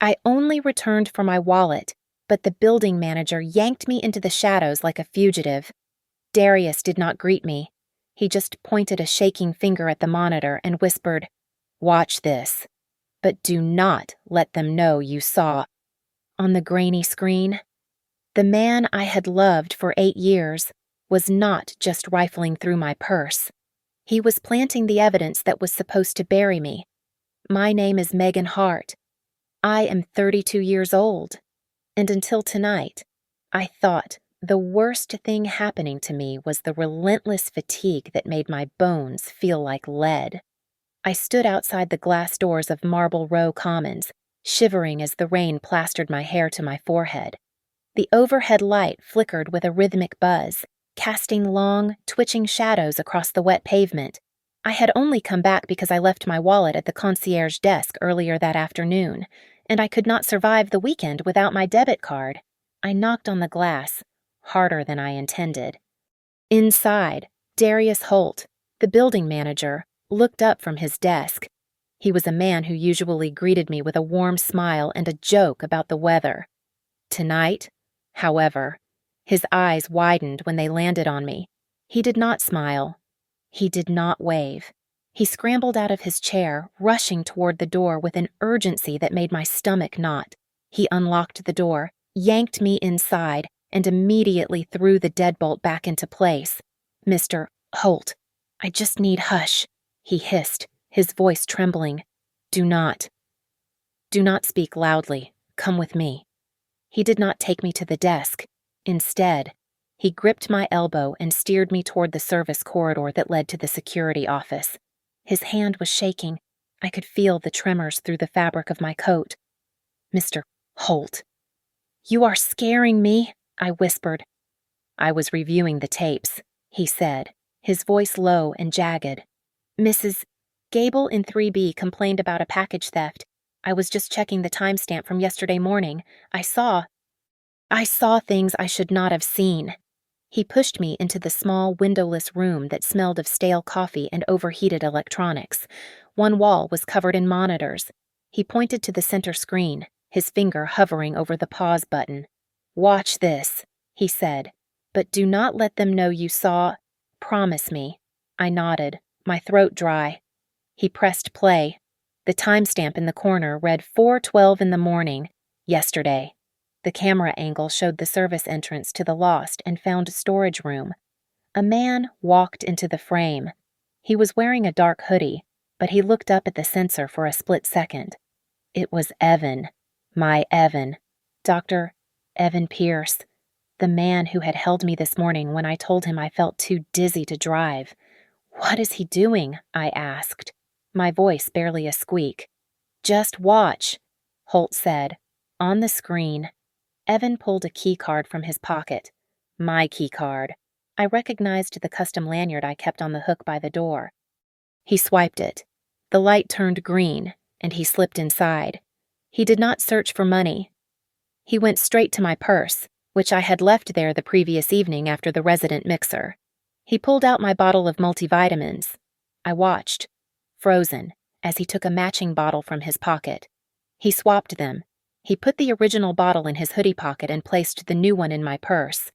I only returned for my wallet, but the building manager yanked me into the shadows like a fugitive. Darius did not greet me. He just pointed a shaking finger at the monitor and whispered, "Watch this, but do not let them know you saw." On the grainy screen, the man I had loved for 8 years was not just rifling through my purse. He was planting the evidence that was supposed to bury me. My name is Megan Hart. I am 32 years old, and until tonight, I thought the worst thing happening to me was the relentless fatigue that made my bones feel like lead. I stood outside the glass doors of Marble Row Commons, shivering as the rain plastered my hair to my forehead. The overhead light flickered with a rhythmic buzz, casting long, twitching shadows across the wet pavement. I had only come back because I left my wallet at the concierge desk earlier that afternoon, and I could not survive the weekend without my debit card. I knocked on the glass, harder than I intended. Inside, Darius Holt, the building manager, looked up from his desk. He was a man who usually greeted me with a warm smile and a joke about the weather. Tonight, however, his eyes widened when they landed on me. He did not smile. He did not wave. He scrambled out of his chair, rushing toward the door with an urgency that made my stomach knot. He unlocked the door, yanked me inside, and immediately threw the deadbolt back into place. "Mr. Holt, I just need hush," he hissed, his voice trembling. Do not speak loudly. Come with me." He did not take me to the desk. Instead, he gripped my elbow and steered me toward the service corridor that led to the security office. His hand was shaking. I could feel the tremors through the fabric of my coat. "Mr. Holt." "You are scaring me," I whispered. "I was reviewing the tapes," he said, his voice low and jagged. "Mrs. Gable in 3B complained about a package theft. I was just checking the timestamp from yesterday morning. I saw things I should not have seen." He pushed me into the small, windowless room that smelled of stale coffee and overheated electronics. One wall was covered in monitors. He pointed to the center screen, his finger hovering over the pause button. "Watch this," he said, "but do not let them know you saw. Promise me." I nodded, my throat dry. He pressed play. The timestamp in the corner read 4:12 in the morning, yesterday. The camera angle showed the service entrance to the lost and found storage room. A man walked into the frame. He was wearing a dark hoodie, but he looked up at the sensor for a split second. It was Evan, my Evan, Dr. Evan Pierce, the man who had held me this morning when I told him I felt too dizzy to drive. "What is he doing?" I asked, my voice barely a squeak. "Just watch," Holt said. On the screen, Evan pulled a key card from his pocket. My key card. I recognized the custom lanyard I kept on the hook by the door. He swiped it. The light turned green, and he slipped inside. He did not search for money. He went straight to my purse, which I had left there the previous evening after the resident mixer. He pulled out my bottle of multivitamins. I watched, frozen, as he took a matching bottle from his pocket. He swapped them. He put the original bottle in his hoodie pocket and placed the new one in my purse.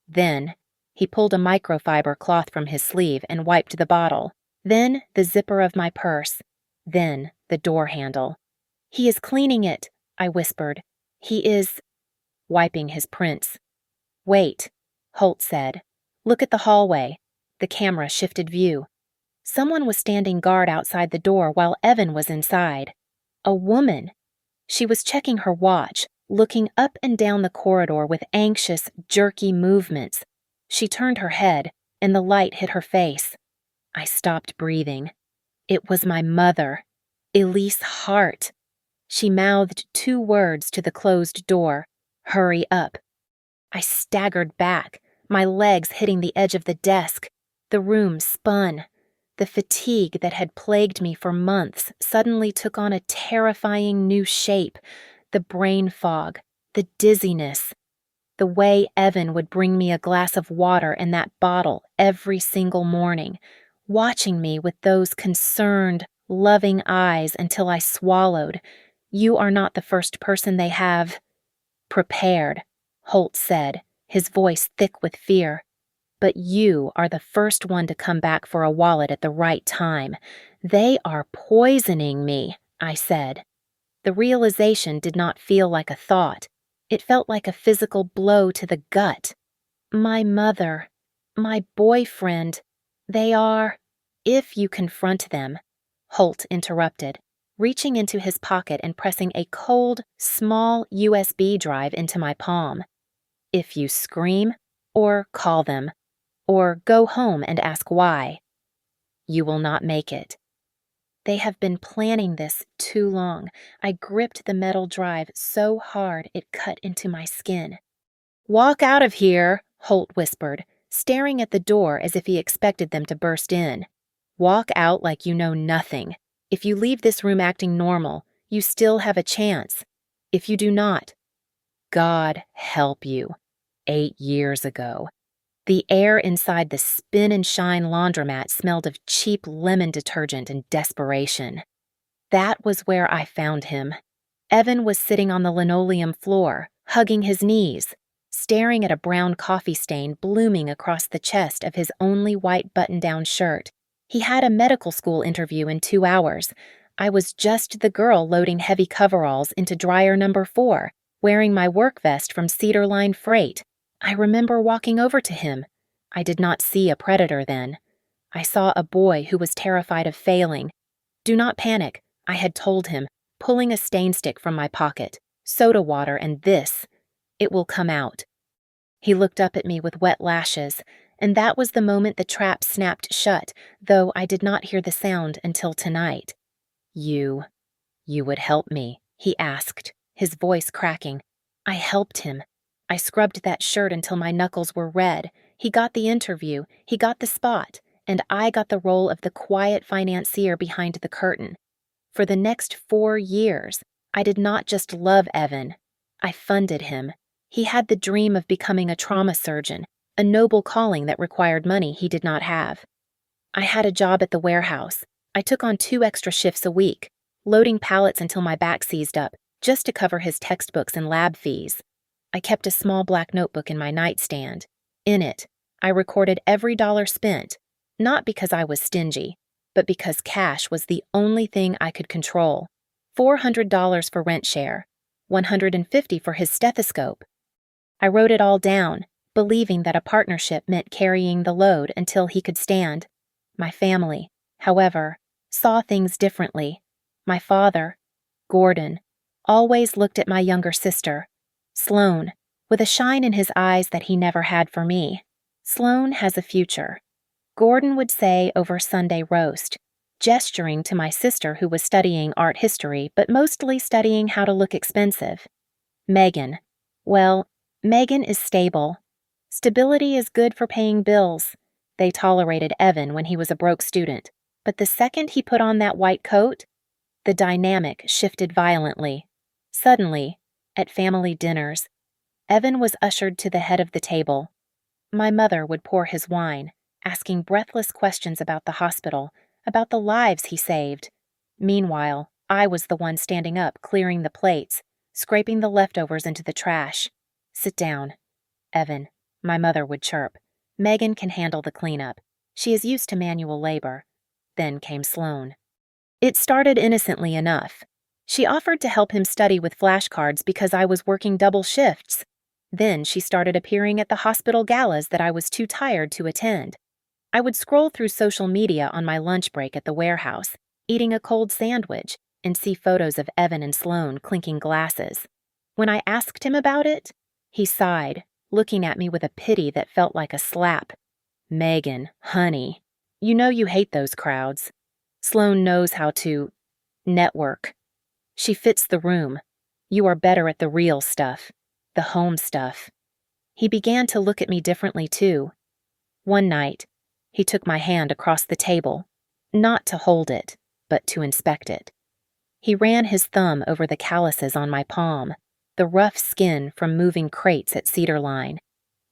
Then, he pulled a microfiber cloth from his sleeve and wiped the bottle. Then, the zipper of my purse. Then, the door handle. "He is cleaning it," I whispered. "He is—" wiping his prints. "Wait," Holt said. "Look at the hallway." The camera shifted view. Someone was standing guard outside the door while Evan was inside. A woman. She was checking her watch, looking up and down the corridor with anxious, jerky movements. She turned her head, and the light hit her face. I stopped breathing. It was my mother, Elise Hart. She mouthed 2 words to the closed door. "Hurry up." I staggered back, my legs hitting the edge of the desk. The room spun. The fatigue that had plagued me for months suddenly took on a terrifying new shape. The brain fog, the dizziness. The way Evan would bring me a glass of water and that bottle every single morning, watching me with those concerned, loving eyes until I swallowed. You are not the first person they have prepared, Holt said, his voice thick with fear. But you are the first one to come back for a wallet at the right time. They are poisoning me, I said. The realization did not feel like a thought. It felt like a physical blow to the gut. My mother, my boyfriend, they are— If you confront them, Holt interrupted, reaching into his pocket and pressing a cold, small USB drive into my palm. If you scream, or call them, or go home and ask why, you will not make it. They have been planning this too long. I gripped the metal drive so hard it cut into my skin. Walk out of here, Holt whispered, staring at the door as if he expected them to burst in. Walk out like you know nothing. If you leave this room acting normal, you still have a chance. If you do not, God help you. 8 years ago. The air inside the Spin and Shine laundromat smelled of cheap lemon detergent and desperation. That was where I found him. Evan was sitting on the linoleum floor, hugging his knees, staring at a brown coffee stain blooming across the chest of his only white button-down shirt. He had a medical school interview in 2 hours. I was just the girl loading heavy coveralls into dryer number 4, wearing my work vest from Cedar Line Freight. I remember walking over to him. I did not see a predator then. I saw a boy who was terrified of failing. Do not panic, I had told him, pulling a stain stick from my pocket, soda water and this. It will come out. He looked up at me with wet lashes, and that was the moment the trap snapped shut, though I did not hear the sound until tonight. You would help me, he asked, his voice cracking. I helped him. I scrubbed that shirt until my knuckles were red. He got the interview, he got the spot, and I got the role of the quiet financier behind the curtain. For the next 4 years, I did not just love Evan. I funded him. He had the dream of becoming a trauma surgeon, a noble calling that required money he did not have. I had a job at the warehouse. I took on 2 extra shifts a week, loading pallets until my back seized up, just to cover his textbooks and lab fees. I kept a small black notebook in my nightstand. In it, I recorded every dollar spent, not because I was stingy, but because cash was the only thing I could control. $400 for rent share, $150 for his stethoscope. I wrote it all down, believing that a partnership meant carrying the load until he could stand. My family, however, saw things differently. My father, Gordon, always looked at my younger sister, Sloane, with a shine in his eyes that he never had for me. Sloane has a future, Gordon would say over Sunday roast, gesturing to my sister who was studying art history but mostly studying how to look expensive. Megan. Well, Megan is stable. Stability is good for paying bills. They tolerated Evan when he was a broke student, but the second he put on that white coat, the dynamic shifted violently. Suddenly, at family dinners, Evan was ushered to the head of the table. My mother would pour his wine, asking breathless questions about the hospital, about the lives he saved. Meanwhile, I was the one standing up, clearing the plates, scraping the leftovers into the trash. Sit down. Evan, my mother would chirp. Megan can handle the cleanup. She is used to manual labor. Then came Sloane. It started innocently enough. She offered to help him study with flashcards because I was working double shifts. Then she started appearing at the hospital galas that I was too tired to attend. I would scroll through social media on my lunch break at the warehouse, eating a cold sandwich, and see photos of Evan and Sloane clinking glasses. When I asked him about it, he sighed, looking at me with a pity that felt like a slap. Megan, honey, you know you hate those crowds. Sloane knows how to network. She fits the room. You are better at the real stuff, the home stuff. He began to look at me differently too. One night, he took my hand across the table, not to hold it, but to inspect it. He ran his thumb over the calluses on my palm, the rough skin from moving crates at Cedar Line.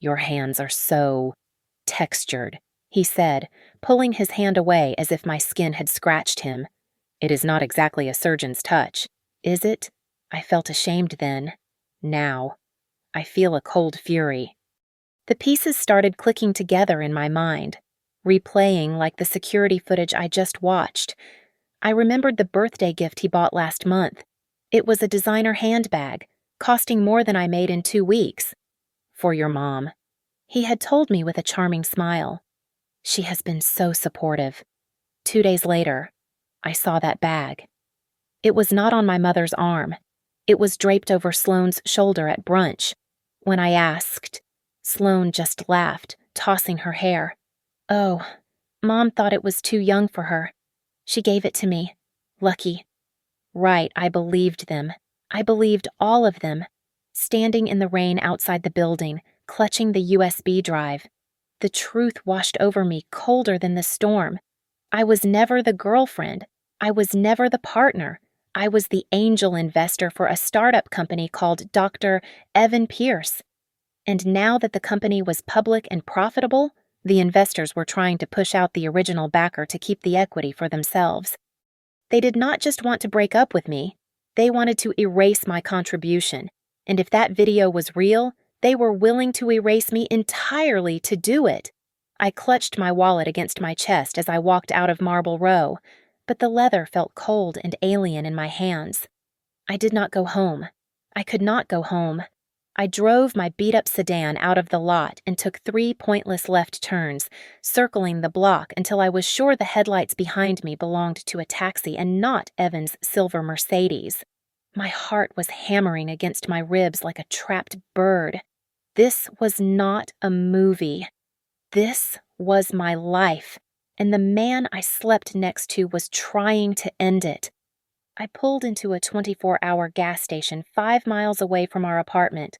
Your hands are so textured, he said, pulling his hand away as if my skin had scratched him. It is not exactly a surgeon's touch. Is it? I felt ashamed then. Now, I feel a cold fury. The pieces started clicking together in my mind, replaying like the security footage I just watched. I remembered the birthday gift he bought last month. It was a designer handbag, costing more than I made in 2 weeks. For your mom. He had told me with a charming smile. She has been so supportive. 2 days later, I saw that bag. It was not on my mother's arm. It was draped over Sloane's shoulder at brunch. When I asked, Sloane just laughed, tossing her hair. Oh, Mom thought it was too young for her. She gave it to me. Lucky. Right, I believed them. I believed all of them. Standing in the rain outside the building, clutching the USB drive. The truth washed over me colder than the storm. I was never the girlfriend. I was never the partner. I was the angel investor for a startup company called Dr. Evan Pierce. And now that the company was public and profitable, the investors were trying to push out the original backer to keep the equity for themselves. They did not just want to break up with me, they wanted to erase my contribution, and if that video was real, they were willing to erase me entirely to do it. I clutched my wallet against my chest as I walked out of Marble Row, but the leather felt cold and alien in my hands. I did not go home. I could not go home. I drove my beat-up sedan out of the lot and took 3 pointless left turns, circling the block until I was sure the headlights behind me belonged to a taxi and not Evan's silver Mercedes. My heart was hammering against my ribs like a trapped bird. This was not a movie. This was my life, and the man I slept next to was trying to end it. I pulled into a 24-hour gas station 5 miles away from our apartment.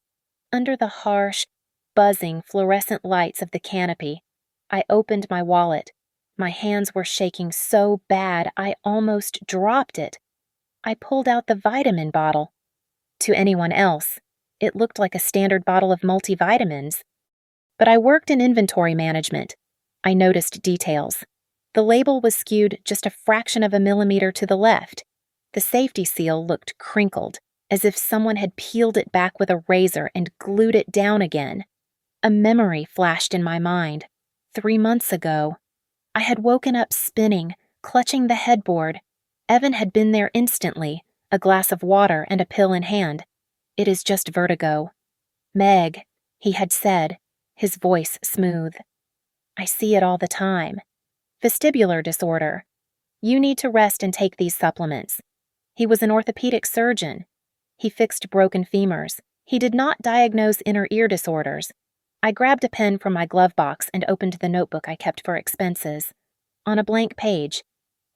Under the harsh, buzzing fluorescent lights of the canopy, I opened my wallet. My hands were shaking so bad I almost dropped it. I pulled out the vitamin bottle. To anyone else, it looked like a standard bottle of multivitamins. But I worked in inventory management. I noticed details. The label was skewed just a fraction of a millimeter to the left. The safety seal looked crinkled, as if someone had peeled it back with a razor and glued it down again. A memory flashed in my mind. 3 months ago, I had woken up spinning, clutching the headboard. Evan had been there instantly, a glass of water and a pill in hand. It is just vertigo. Meg, he had said, his voice smooth. I see it all the time. Vestibular disorder. You need to rest and take these supplements. He was an orthopedic surgeon. He fixed broken femurs. He did not diagnose inner ear disorders. I grabbed a pen from my glove box and opened the notebook I kept for expenses. On a blank page,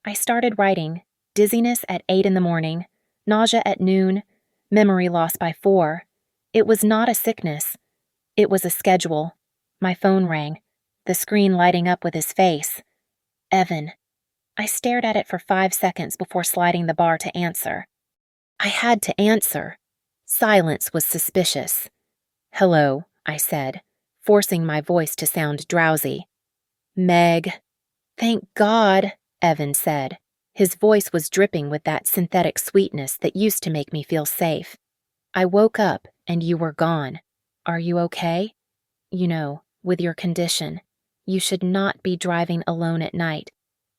I started writing dizziness at 8 in the morning, nausea at noon, memory loss by 4. It was not a sickness. It was a schedule. My phone rang, the screen lighting up with his face. Evan. I stared at it for 5 seconds before sliding the bar to answer. I had to answer. Silence was suspicious. Hello, I said, forcing my voice to sound drowsy. Meg. Thank God, Evan said. His voice was dripping with that synthetic sweetness that used to make me feel safe. I woke up and you were gone. Are you okay? You know, with your condition, you should not be driving alone at night.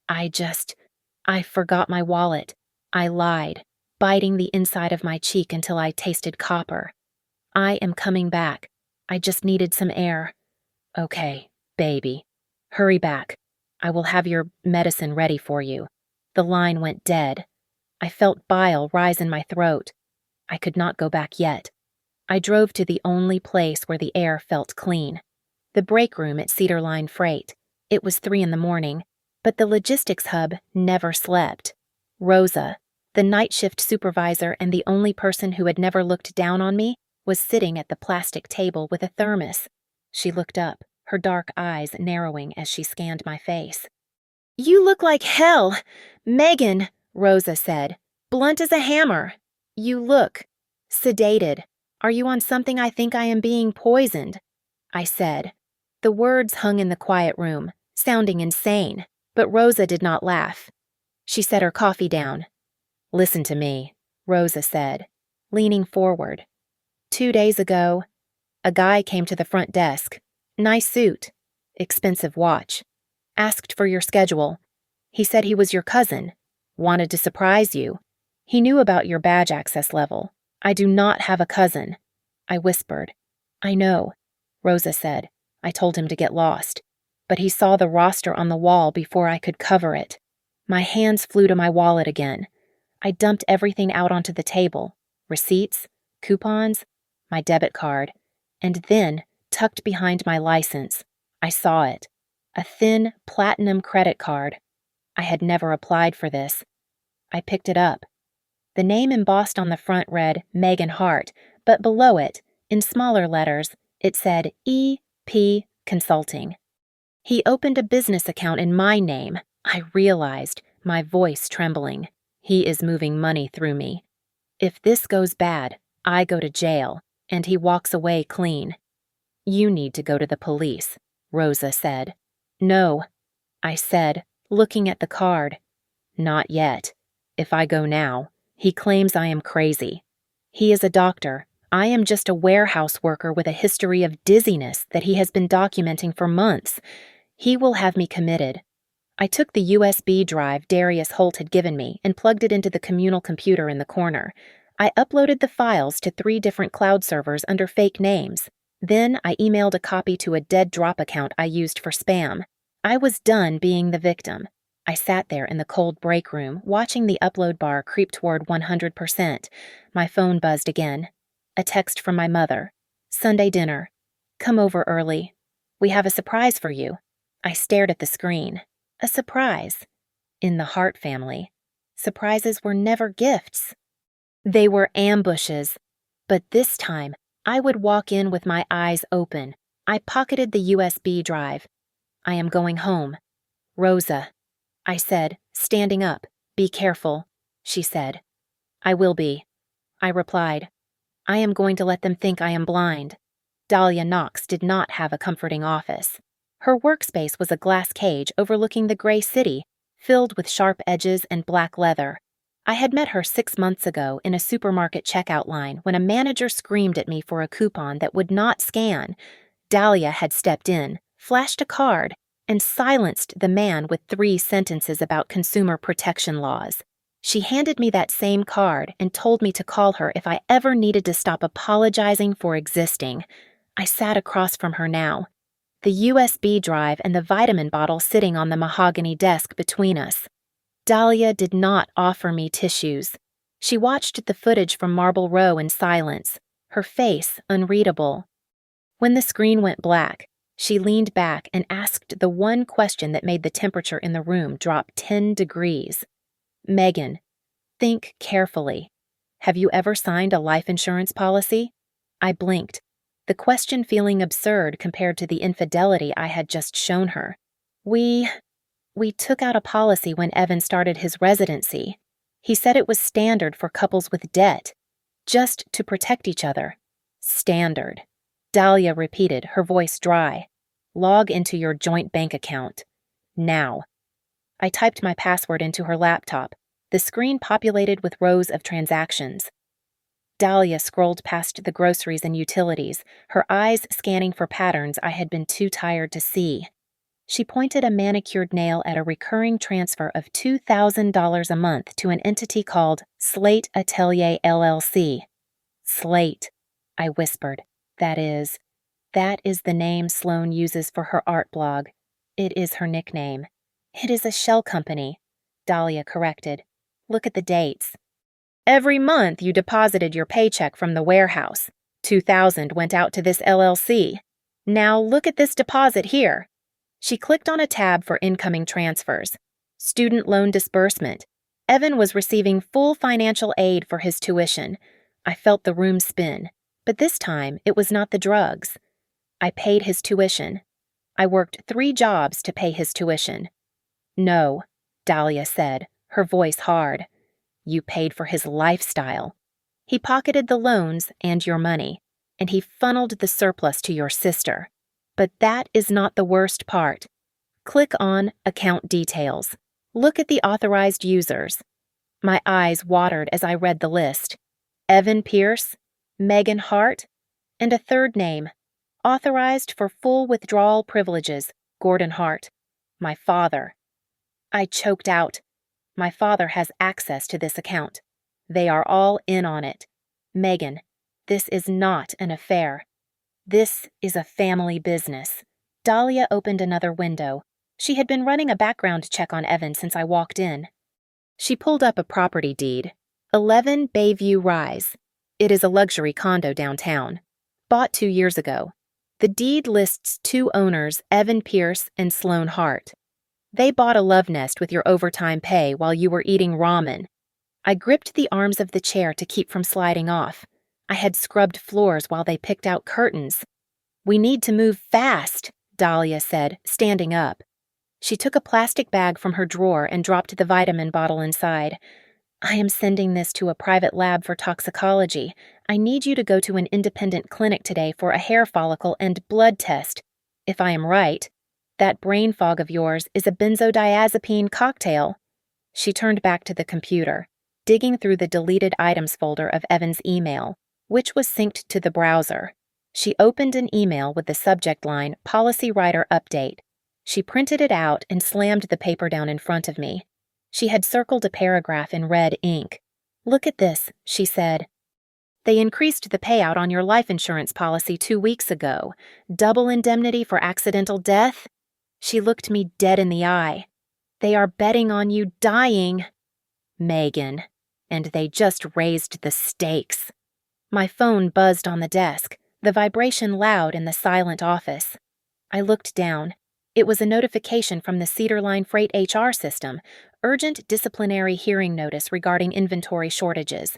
I forgot my wallet. I lied, biting the inside of my cheek until I tasted copper. I am coming back. I just needed some air. Okay, baby. Hurry back. I will have your medicine ready for you. The line went dead. I felt bile rise in my throat. I could not go back yet. I drove to the only place where the air felt clean. The break room at Cedar Line Freight. It was 3 in the morning, but the logistics hub never slept. Rosa, the night shift supervisor and the only person who had never looked down on me, was sitting at the plastic table with a thermos. She looked up, her dark eyes narrowing as she scanned my face. You look like hell, Megan, Rosa said, blunt as a hammer. You look sedated. Are you on something? I think I am being poisoned, I said. The words hung in the quiet room, sounding insane, but Rosa did not laugh. She set her coffee down. Listen to me, Rosa said, leaning forward. 2 days ago, a guy came to the front desk. Nice suit, expensive watch. Asked for your schedule. He said he was your cousin. Wanted to surprise you. He knew about your badge access level. I do not have a cousin. I whispered. I know, Rosa said. I told him to get lost. But he saw the roster on the wall before I could cover it. My hands flew to my wallet again. I dumped everything out onto the table. Receipts, coupons, my debit card. And then, tucked behind my license, I saw it. A thin, platinum credit card. I had never applied for this. I picked it up. The name embossed on the front read Megan Hart, but below it, in smaller letters, it said E.P. Consulting. He opened a business account in my name, I realized, my voice trembling. He is moving money through me. If this goes bad, I go to jail, and he walks away clean. You need to go to the police, Rosa said. No, I said, looking at the card. Not yet. If I go now, he claims I am crazy. He is a doctor. I am just a warehouse worker with a history of dizziness that he has been documenting for months. He will have me committed. I took the USB drive Darius Holt had given me and plugged it into the communal computer in the corner. I uploaded the files to 3 different cloud servers under fake names. Then I emailed a copy to a dead drop account I used for spam. I was done being the victim. I sat there in the cold break room, watching the upload bar creep toward 100%. My phone buzzed again. A text from my mother. Sunday dinner. Come over early. We have a surprise for you. I stared at the screen. A surprise. In the Hart family, surprises were never gifts. They were ambushes. But this time, I would walk in with my eyes open. I pocketed the USB drive. I am going home. Rosa, I said, standing up. Be careful, she said. I will be. I replied. I am going to let them think I am blind. Dahlia Knox did not have a comforting office. Her workspace was a glass cage overlooking the gray city, filled with sharp edges and black leather. I had met her 6 months ago in a supermarket checkout line when a manager screamed at me for a coupon that would not scan. Dahlia had stepped in, flashed a card, and silenced the man with 3 sentences about consumer protection laws. She handed me that same card and told me to call her if I ever needed to stop apologizing for existing. I sat across from her now, the USB drive and the vitamin bottle sitting on the mahogany desk between us. Dahlia did not offer me tissues. She watched the footage from Marble Row in silence, her face unreadable. When the screen went black, she leaned back and asked the one question that made the temperature in the room drop 10 degrees. Megan, think carefully. Have you ever signed a life insurance policy? I blinked, the question feeling absurd compared to the infidelity I had just shown her. We took out a policy when Evan started his residency. He said it was standard for couples with debt, just to protect each other. Standard. Dahlia repeated, her voice dry. Log into your joint bank account. Now. I typed my password into her laptop, the screen populated with rows of transactions. Dahlia scrolled past the groceries and utilities, her eyes scanning for patterns I had been too tired to see. She pointed a manicured nail at a recurring transfer of $2,000 a month to an entity called Slate Atelier LLC. Slate, I whispered. That is the name Sloane uses for her art blog. It is her nickname. It is a shell company, Dahlia corrected. Look at the dates. Every month you deposited your paycheck from the warehouse. $2,000 went out to this LLC. Now look at this deposit here. She clicked on a tab for incoming transfers. Student loan disbursement. Evan was receiving full financial aid for his tuition. I felt the room spin, but this time it was not the drugs. I paid his tuition. I worked 3 jobs to pay his tuition. No, Dahlia said, her voice hard. You paid for his lifestyle. He pocketed the loans and your money, and he funneled the surplus to your sister. But that is not the worst part. Click on Account Details. Look at the authorized users. My eyes watered as I read the list. Evan Pierce, Megan Hart, and a third name, authorized for full withdrawal privileges, Gordon Hart. My father. I choked out. My father has access to this account. They are all in on it. Megan, this is not an affair. This is a family business. Dahlia opened another window. She had been running a background check on Evan since I walked in. She pulled up a property deed. 11 Bayview Rise. It is a luxury condo downtown. Bought 2 years ago. The deed lists 2 owners, Evan Pierce and Sloan Hart. They bought a love nest with your overtime pay while you were eating ramen. I gripped the arms of the chair to keep from sliding off. I had scrubbed floors while they picked out curtains. We need to move fast, Dahlia said, standing up. She took a plastic bag from her drawer and dropped the vitamin bottle inside. I am sending this to a private lab for toxicology. I need you to go to an independent clinic today for a hair follicle and blood test. If I am right, that brain fog of yours is a benzodiazepine cocktail. She turned back to the computer, digging through the deleted items folder of Evan's email, which was synced to the browser. She opened an email with the subject line, Policy Writer Update. She printed it out and slammed the paper down in front of me. She had circled a paragraph in red ink. Look at this, she said. They increased the payout on your life insurance policy 2 weeks ago. Double indemnity for accidental death? She looked me dead in the eye. They are betting on you dying. Megan. And they just raised the stakes. My phone buzzed on the desk, the vibration loud in the silent office. I looked down. It was a notification from the Cedar Line Freight HR system, urgent disciplinary hearing notice regarding inventory shortages.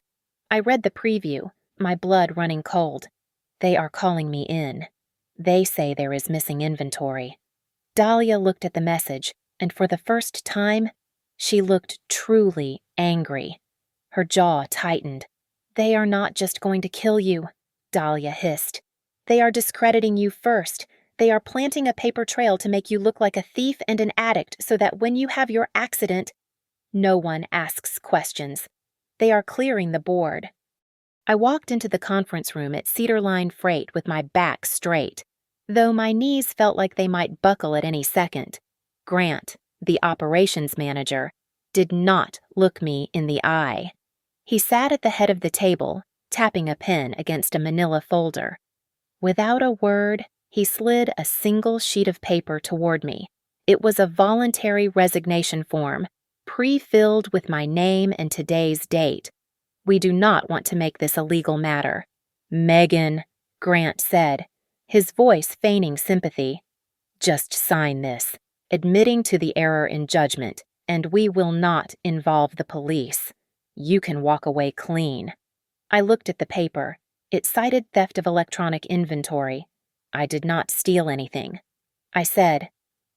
I read the preview, my blood running cold. They are calling me in. They say there is missing inventory. Dahlia looked at the message, and for the first time, she looked truly angry. Her jaw tightened. They are not just going to kill you, Dahlia hissed. They are discrediting you first. They are planting a paper trail to make you look like a thief and an addict so that when you have your accident, no one asks questions. They are clearing the board. I walked into the conference room at Cedar Line Freight with my back straight, though my knees felt like they might buckle at any second. Grant, the operations manager, did not look me in the eye. He sat at the head of the table, tapping a pen against a manila folder. Without a word, he slid a single sheet of paper toward me. It was a voluntary resignation form, pre-filled with my name and today's date. We do not want to make this a legal matter. Megan, Grant said, his voice feigning sympathy. Just sign this, admitting to the error in judgment, and we will not involve the police. You can walk away clean. I looked at the paper. It cited theft of electronic inventory. I did not steal anything. I said,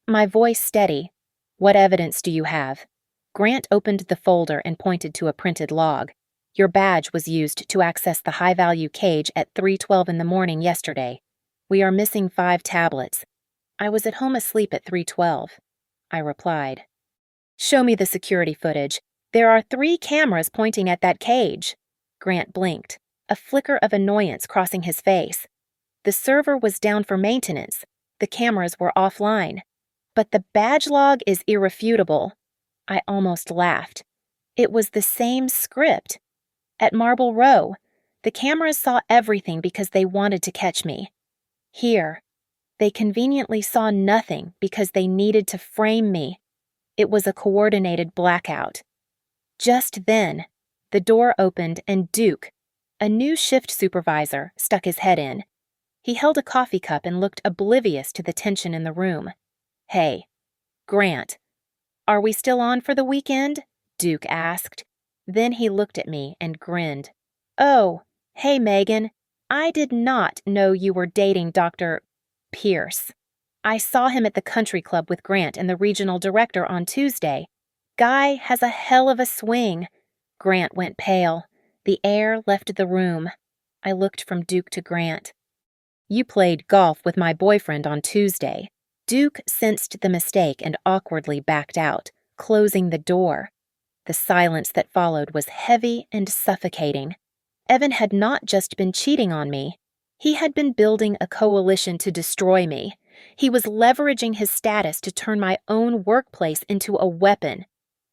my voice steady. What evidence do you have? Grant opened the folder and pointed to a printed log. Your badge was used to access the high-value cage at 3:12 in the morning yesterday. We are missing 5 tablets. I was at home asleep at 3:12. I replied. Show me the security footage. There are 3 cameras pointing at that cage. Grant blinked, a flicker of annoyance crossing his face. The server was down for maintenance. The cameras were offline. But the badge log is irrefutable. I almost laughed. It was the same script. At Marble Row, the cameras saw everything because they wanted to catch me. Here, they conveniently saw nothing because they needed to frame me. It was a coordinated blackout. Just then, the door opened and Duke, a new shift supervisor, stuck his head in. He held a coffee cup and looked oblivious to the tension in the room. Hey, Grant, are we still on for the weekend? Duke asked. Then he looked at me and grinned. Oh, hey, Megan. I did not know you were dating Dr. Pierce. I saw him at the country club with Grant and the regional director on Tuesday. Guy has a hell of a swing. Grant went pale. The air left the room. I looked from Duke to Grant. You played golf with my boyfriend on Tuesday. Duke sensed the mistake and awkwardly backed out, closing the door. The silence that followed was heavy and suffocating. Evan had not just been cheating on me. He had been building a coalition to destroy me. He was leveraging his status to turn my own workplace into a weapon.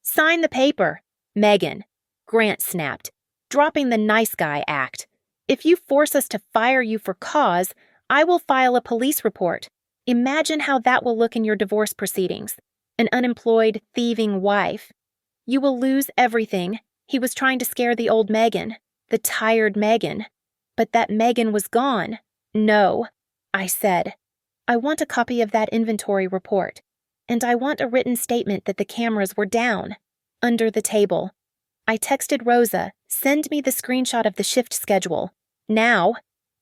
"Sign the paper, Megan," Grant snapped, dropping the nice guy act. "If you force us to fire you for cause, I will file a police report. Imagine how that will look in your divorce proceedings. An unemployed, thieving wife. You will lose everything." He was trying to scare the old Megan, the tired Megan. But that Megan was gone. "No," I said. "I want a copy of that inventory report, and I want a written statement that the cameras were down, under the table." I texted Rosa, "Send me the screenshot of the shift schedule. Now."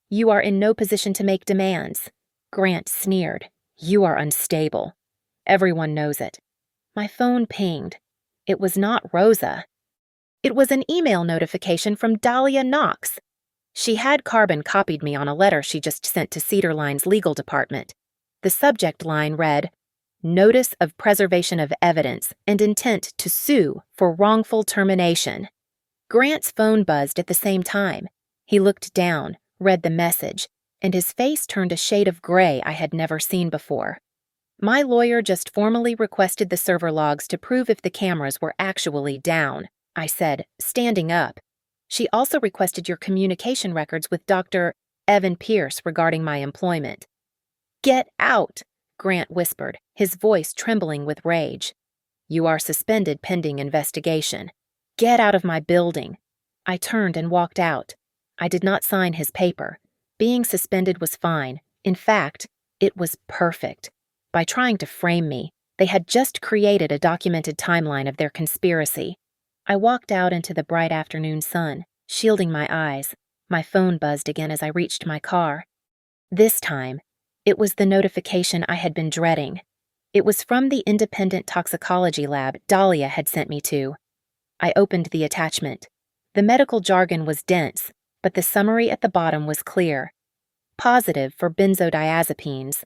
"You are in no position to make demands." Grant sneered. "You are unstable. Everyone knows it." My phone pinged. It was not Rosa. It was an email notification from Dahlia Knox. She had carbon copied me on a letter she just sent to Cedar Line's legal department. The subject line read, "Notice of preservation of evidence and intent to sue for wrongful termination." Grant's phone buzzed at the same time. He looked down, read the message, and his face turned a shade of gray I had never seen before. "My lawyer just formally requested the server logs to prove if the cameras were actually down," I said, standing up. "She also requested your communication records with Dr. Evan Pierce regarding my employment." "Get out," Grant whispered, his voice trembling with rage. "You are suspended pending investigation. Get out of my building." I turned and walked out. I did not sign his paper. Being suspended was fine. In fact, it was perfect. By trying to frame me, they had just created a documented timeline of their conspiracy. I walked out into the bright afternoon sun, shielding my eyes. My phone buzzed again as I reached my car. This time, it was the notification I had been dreading. It was from the independent toxicology lab Dahlia had sent me to. I opened the attachment. The medical jargon was dense, but the summary at the bottom was clear. Positive for benzodiazepines.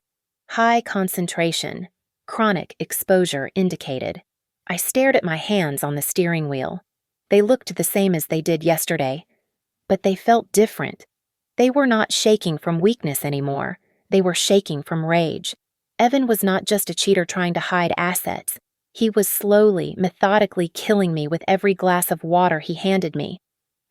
High concentration. Chronic exposure indicated. I stared at my hands on the steering wheel. They looked the same as they did yesterday, but they felt different. They were not shaking from weakness anymore. They were shaking from rage. Evan was not just a cheater trying to hide assets. He was slowly, methodically killing me with every glass of water he handed me.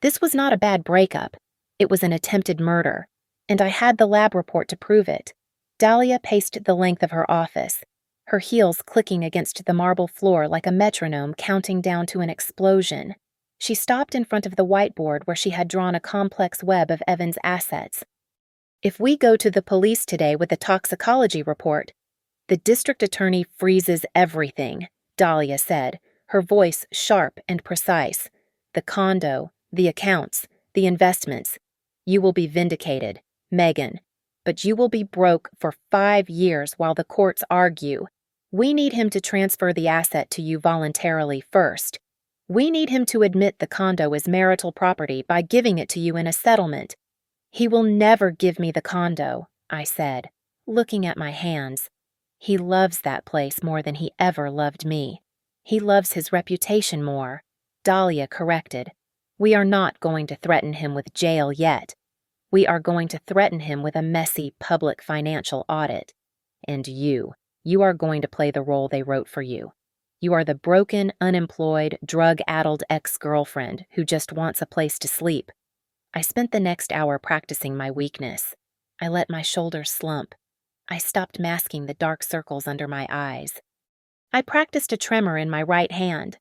This was not a bad breakup. It was an attempted murder, and I had the lab report to prove it. Dahlia paced the length of her office, her heels clicking against the marble floor like a metronome counting down to an explosion. She stopped in front of the whiteboard where she had drawn a complex web of Evan's assets. "If we go to the police today with a toxicology report, the district attorney freezes everything," Dahlia said, her voice sharp and precise. "The condo, the accounts, the investments. You will be vindicated, Megan. But you will be broke for 5 years while the courts argue. We need him to transfer the asset to you voluntarily first. We need him to admit the condo is marital property by giving it to you in a settlement." "He will never give me the condo," I said, looking at my hands. "He loves that place more than he ever loved me. He loves his reputation more," Dahlia corrected. "We are not going to threaten him with jail yet. We are going to threaten him with a messy public financial audit. And you are going to play the role they wrote for you. You are the broken, unemployed, drug-addled ex-girlfriend who just wants a place to sleep." I spent the next hour practicing my weakness. I let my shoulders slump. I stopped masking the dark circles under my eyes. I practiced a tremor in my right hand,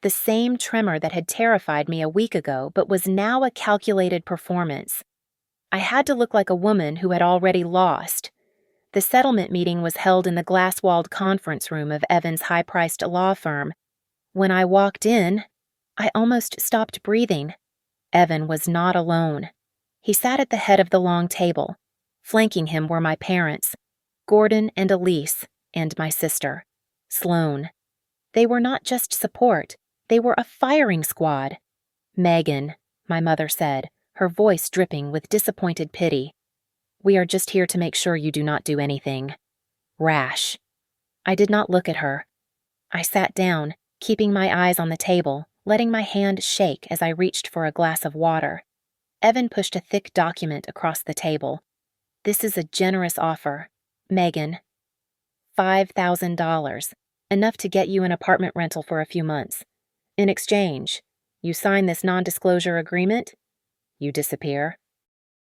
the same tremor that had terrified me a week ago but was now a calculated performance. I had to look like a woman who had already lost. The settlement meeting was held in the glass-walled conference room of Evan's high-priced law firm. When I walked in, I almost stopped breathing. Evan was not alone. He sat at the head of the long table. Flanking him were my parents, Gordon and Elise, and my sister, Sloane. They were not just support, they were a firing squad. "Megan," my mother said, her voice dripping with disappointed pity. "We are just here to make sure you do not do anything rash." I did not look at her. I sat down, keeping my eyes on the table, letting my hand shake as I reached for a glass of water. Evan pushed a thick document across the table. "This is a generous offer. Megan. $5,000. Enough to get you an apartment rental for a few months. In exchange, you sign this non-disclosure agreement, you disappear.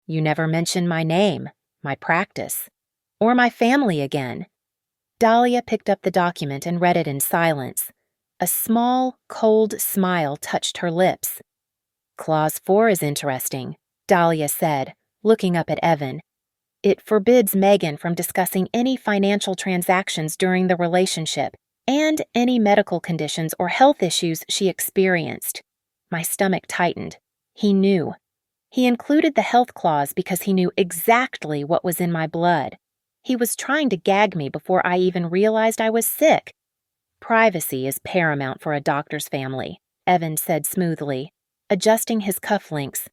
You never mention my name, my practice, or my family again." Dahlia picked up the document and read it in silence. A small, cold smile touched her lips. "Clause 4 is interesting," Dahlia said, looking up at Evan. "It forbids Megan from discussing any financial transactions during the relationship and any medical conditions or health issues she experienced." My stomach tightened. He knew. He included the health clause because he knew exactly what was in my blood. He was trying to gag me before I even realized I was sick. "Privacy is paramount for a doctor's family," Evan said smoothly, adjusting his cufflinks.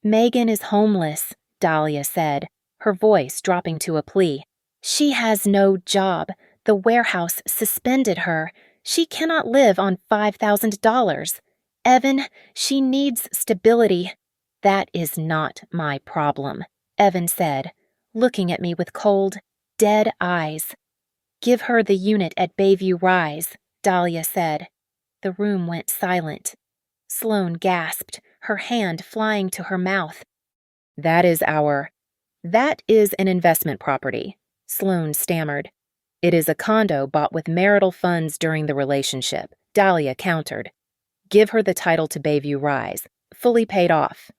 "Megan is homeless," Dahlia said, her voice dropping to a plea. "She has no job. The warehouse suspended her. She cannot live on $5,000. Evan, she needs stability." "That is not my problem," Evan said, looking at me with cold, dead eyes. "Give her the unit at Bayview Rise," Dahlia said. The room went silent. Sloane gasped, her hand flying to her mouth. That is an investment property," Sloane stammered. "It is a condo bought with marital funds during the relationship," Dahlia countered. "Give her the title to Bayview Rise, fully paid off.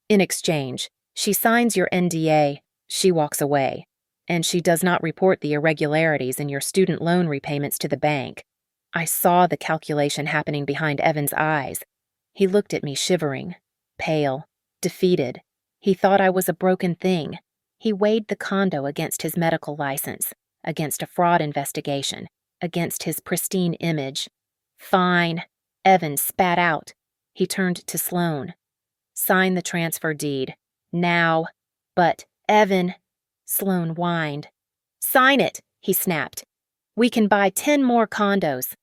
In exchange, she signs your NDA, she walks away, and she does not report the irregularities in your student loan repayments to the bank." I saw the calculation happening behind Evan's eyes. He looked at me shivering, pale, defeated. He thought I was a broken thing. He weighed the condo against his medical license, against a fraud investigation, against his pristine image. "Fine," Evan spat out. He turned to Sloane. "Sign the transfer deed. Now." "But, Evan," Sloane whined. "Sign it," he snapped. "We can buy 10 more condos."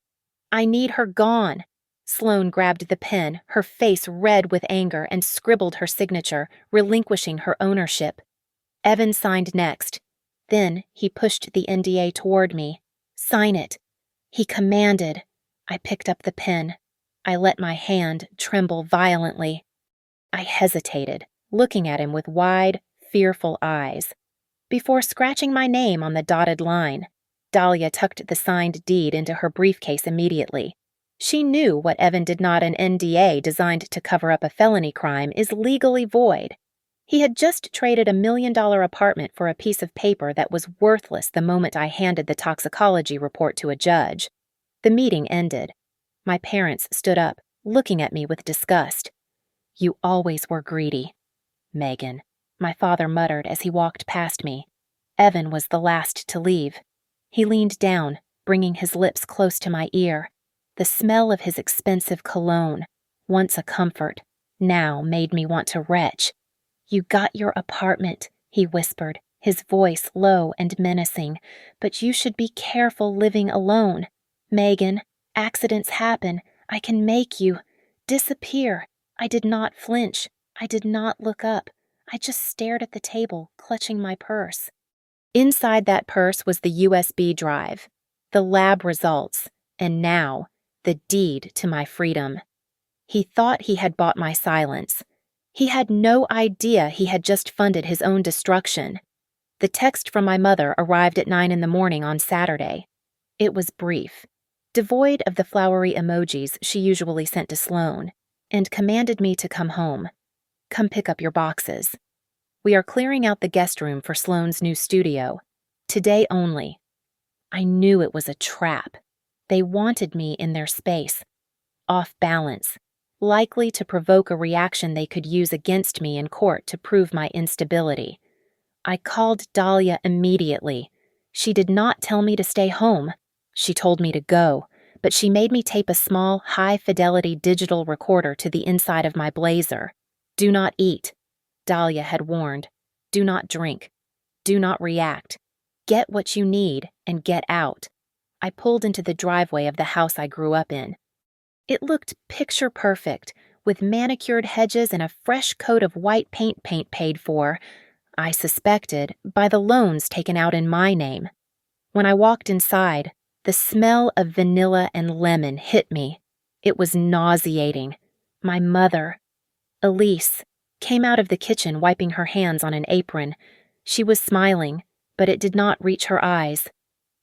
"I need her gone." Sloane grabbed the pen, her face red with anger, and scribbled her signature, relinquishing her ownership. Evan signed next. Then he pushed the NDA toward me. "Sign it," he commanded. I picked up the pen. I let my hand tremble violently. I hesitated, looking at him with wide, fearful eyes. Before scratching my name on the dotted line, Dahlia tucked the signed deed into her briefcase immediately. She knew what Evan did not an NDA designed to cover up a felony crime is legally void. He had just traded $1 million apartment for a piece of paper that was worthless the moment I handed the toxicology report to a judge. The meeting ended. My parents stood up, looking at me with disgust. "You always were greedy, Megan," my father muttered as he walked past me. Evan was the last to leave. He leaned down, bringing his lips close to my ear. The smell of his expensive cologne, once a comfort, now made me want to retch. "You got your apartment," he whispered, his voice low and menacing, "but you should be careful living alone. Megan, accidents happen. I can make you disappear." I did not flinch. I did not look up. I just stared at the table, clutching my purse. Inside that purse was the USB drive, the lab results, and now, the deed to my freedom. He thought he had bought my silence. He had no idea he had just funded his own destruction. The text from my mother arrived at 9 a.m. on Saturday. It was brief, devoid of the flowery emojis she usually sent to Sloane, and commanded me to come home. "Come pick up your boxes. We are clearing out the guest room for Sloane's new studio. Today only." I knew it was a trap. They wanted me in their space, off balance, likely to provoke a reaction they could use against me in court to prove my instability. I called Dahlia immediately. She did not tell me to stay home. She told me to go, but she made me tape a small, high-fidelity digital recorder to the inside of my blazer. "Do not eat," Dahlia had warned. "Do not drink. Do not react. Get what you need and get out." I pulled into the driveway of the house I grew up in. It looked picture perfect, with manicured hedges and a fresh coat of white paint paid for, I suspected, by the loans taken out in my name. When I walked inside, the smell of vanilla and lemon hit me. It was nauseating. My mother, Elise, came out of the kitchen wiping her hands on an apron. She was smiling, but it did not reach her eyes.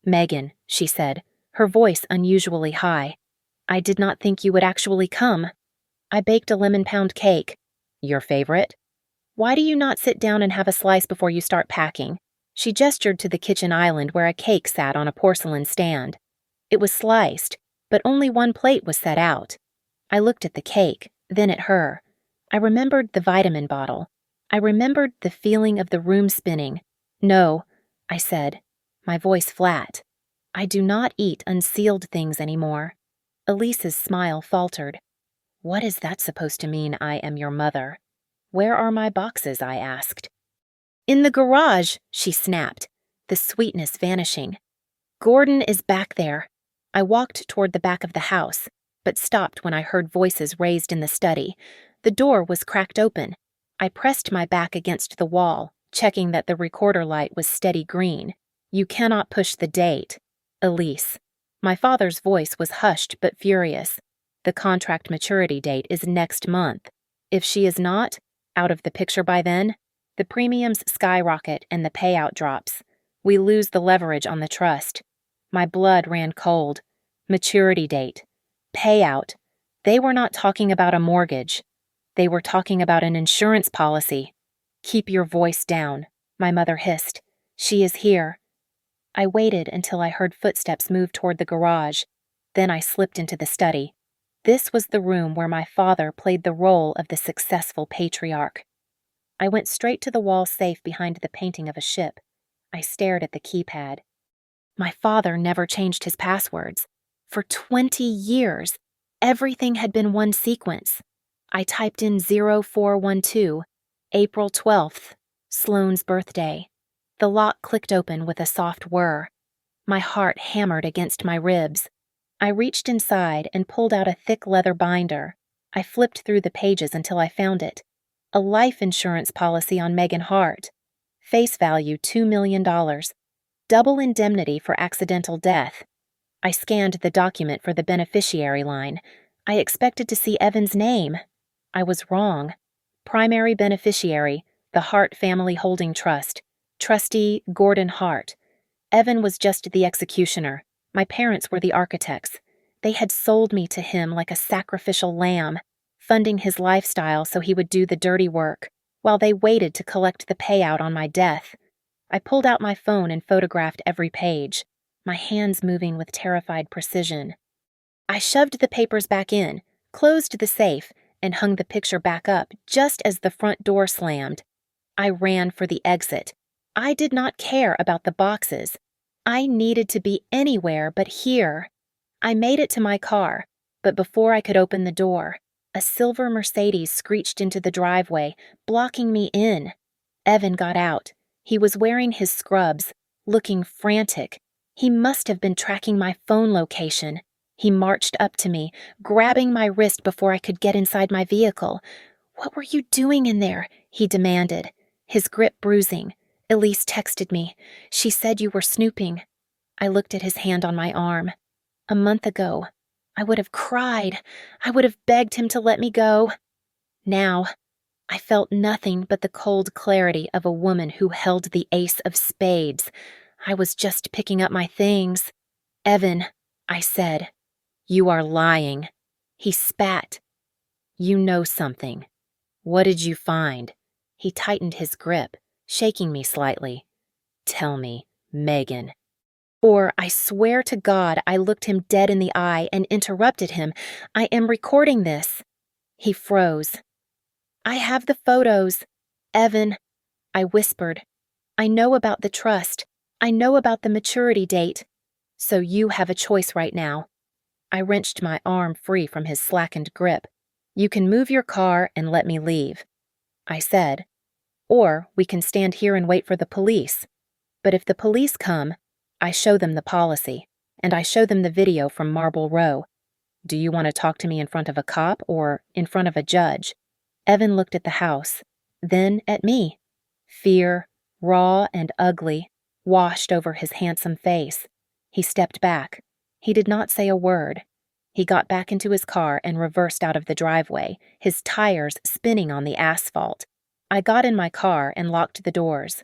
"Megan," she said, her voice unusually high, "I did not think you would actually come. I baked a lemon pound cake." "Your favorite?" "Why do you not sit down and have a slice before you start packing?" She gestured to the kitchen island where a cake sat on a porcelain stand. It was sliced, but only one plate was set out. I looked at the cake, then at her. I remembered the vitamin bottle. I remembered the feeling of the room spinning. "No," I said, my voice flat. "I do not eat unsealed things anymore." Elise's smile faltered. "What is that supposed to mean, I am your mother?" "Where are my boxes?" I asked. "In the garage," she snapped, the sweetness vanishing. "Gordon is back there." I walked toward the back of the house, but stopped when I heard voices raised in the study. The door was cracked open. I pressed my back against the wall, checking that the recorder light was steady green. "You cannot push the date." "Elise." My father's voice was hushed but furious. "The contract maturity date is next month. If she is not out of the picture by then, the premiums skyrocket and the payout drops. We lose the leverage on the trust." My blood ran cold. Maturity date. Payout. They were not talking about a mortgage. They were talking about an insurance policy. "Keep your voice down," my mother hissed. "She is here." I waited until I heard footsteps move toward the garage. Then I slipped into the study. This was the room where my father played the role of the successful patriarch. I went straight to the wall safe behind the painting of a ship. I stared at the keypad. My father never changed his passwords. For 20 years, everything had been one sequence. I typed in 0412, April 12th, Sloane's birthday. The lock clicked open with a soft whir. My heart hammered against my ribs. I reached inside and pulled out a thick leather binder. I flipped through the pages until I found it. A life insurance policy on Megan Hart. Face value $2 million. Double indemnity for accidental death. I scanned the document for the beneficiary line. I expected to see Evan's name. I was wrong. Primary beneficiary, the Hart Family Holding Trust. Trustee Gordon Hart. Evan was just the executioner. My parents were the architects. They had sold me to him like a sacrificial lamb, funding his lifestyle so he would do the dirty work, while they waited to collect the payout on my death. I pulled out my phone and photographed every page, my hands moving with terrified precision. I shoved the papers back in, closed the safe, and hung the picture back up just as the front door slammed. I ran for the exit. I did not care about the boxes. I needed to be anywhere but here. I made it to my car, but before I could open the door, a silver Mercedes screeched into the driveway, blocking me in. Evan got out. He was wearing his scrubs, looking frantic. He must have been tracking my phone location. He marched up to me, grabbing my wrist before I could get inside my vehicle. "What were you doing in there?" he demanded, his grip bruising. "Elise texted me. She said you were snooping." I looked at his hand on my arm. A month ago, I would have cried. I would have begged him to let me go. Now, I felt nothing but the cold clarity of a woman who held the ace of spades. I was just picking up my things. "Evan," I said. "You are lying." He spat. "You know something. What did you find?" He tightened his grip, shaking me slightly. "Tell me, Megan." Or I swear to God I looked him dead in the eye and interrupted him. "I am recording this." He froze. "I have the photos. Evan," I whispered. "I know about the trust. I know about the maturity date. So you have a choice right now." I wrenched my arm free from his slackened grip. "You can move your car and let me leave," I said. "Or we can stand here and wait for the police. But if the police come, I show them the policy, and I show them the video from Marble Row. Do you want to talk to me in front of a cop or in front of a judge? Evan looked at the house, then at me. Fear, raw and ugly, washed over his handsome face. He stepped back. He did not say a word. He got back into his car and reversed out of the driveway, his tires spinning on the asphalt. I got in my car and locked the doors.